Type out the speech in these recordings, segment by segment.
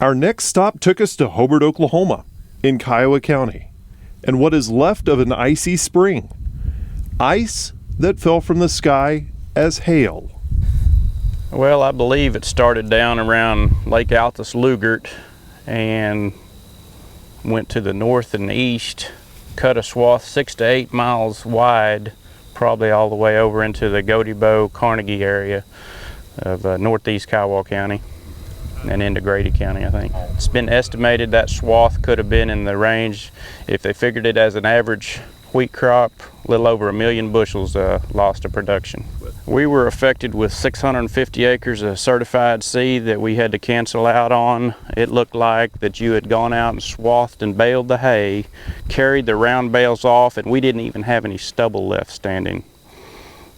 Our next stop took us to Hobart, Oklahoma, in Kiowa County, and what is left of an icy spring. Ice that fell from the sky as hail. Well, I believe it started down around Lake Altus Lugert and went to the north and east, cut a swath 6 to 8 miles wide, probably all the way over into the Godebo, Carnegie area of northeast Kiowa County and into Grady County, I think. It's been estimated that swath could have been in the range, if they figured it as an average wheat crop, a little over 1 million bushels lost of production. We were affected with 650 acres of certified seed that we had to cancel out on. It looked like that you had gone out and swathed and baled the hay, carried the round bales off, and we didn't even have any stubble left standing.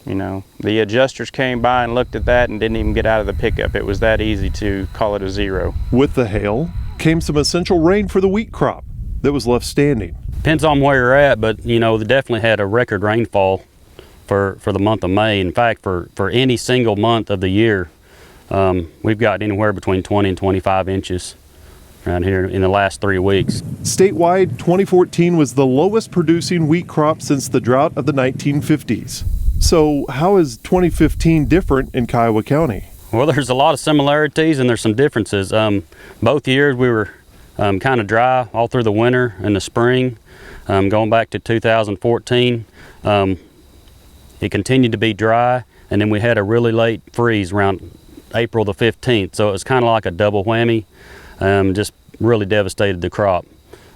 You know, the adjusters came by and looked at that and didn't even get out of the pickup. It was that easy to call it a zero. With the hail came some essential rain for the wheat crop that was left standing. Depends on where you're at, but you know, they definitely had a record rainfall for the month of May. In fact, for any single month of the year, we've got anywhere between 20 and 25 inches around here in the last 3 weeks. Statewide, 2014 was the lowest producing wheat crop since the drought of the 1950s. So how is 2015 different in Kiowa County? Well, there's a lot of similarities and there's some differences. Both years we were kind of dry all through the winter and the spring. Going back to 2014, it continued to be dry, and then we had a really late freeze around April the 15th, so it was kind of like a double whammy. Just really devastated the crop.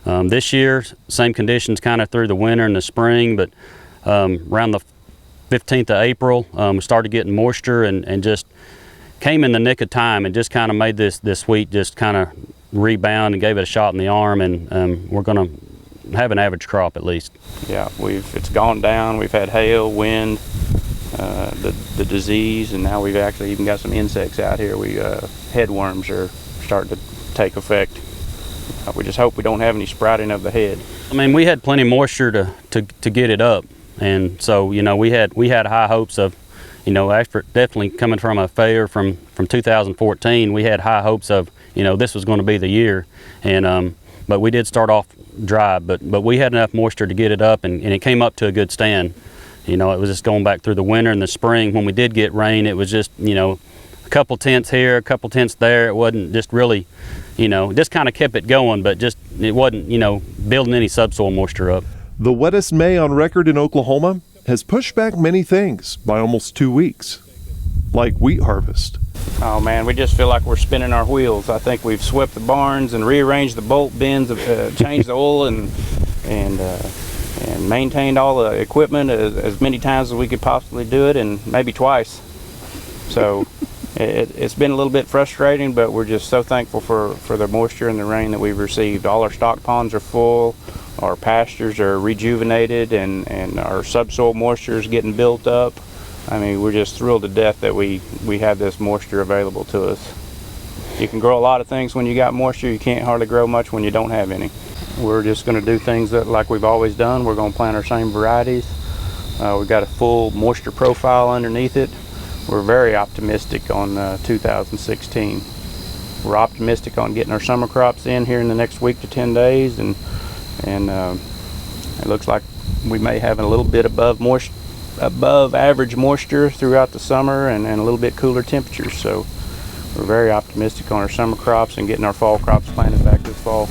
This year, same conditions kind of through the winter and the spring, but around the 15th of April, we started getting moisture and just came in the nick of time and just kind of made this wheat just kind of rebound and gave it a shot in the arm, and we're going to have an average crop at least. Yeah, it's gone down. We've had hail, wind, the disease, and now we've actually even got some insects out here. Headworms are starting to take effect. We just hope we don't have any sprouting of the head. I mean, we had plenty of moisture to get it up, and so you know we had high hopes of, you know, after definitely coming from a failure from 2014, we had high hopes of, you know, this was going to be the year, and but we did start off dry, but we had enough moisture to get it up, and it came up to a good stand. You know, it was just going back through the winter and the spring. When we did get rain, it was just, you know, a couple tenths here, a couple tenths there. It wasn't just really, you know, just kind of kept it going, but just it wasn't, you know, building any subsoil moisture up. The wettest May on record in Oklahoma has pushed back many things by almost 2 weeks, like wheat harvest. Oh man, we just feel like we're spinning our wheels. I think we've swept the barns and rearranged the bolt bins, changed the oil, and maintained all the equipment as many times as we could possibly do it, and maybe twice. So it's been a little bit frustrating, but we're just so thankful for the moisture and the rain that we've received. All our stock ponds are full, our pastures are rejuvenated, and our subsoil moisture is getting built up. I mean, we're just thrilled to death that we have this moisture available to us. You can grow a lot of things when you got moisture. You can't hardly grow much when you don't have any. We're just going to do things like we've always done. We're going to plant our same varieties. We've got a full moisture profile underneath it. We're very optimistic on 2016. We're optimistic on getting our summer crops in here in the next week to 10 days, and it looks like we may have a little bit above average moisture throughout the summer, and a little bit cooler temperatures. So we're very optimistic on our summer crops and getting our fall crops planted back this fall.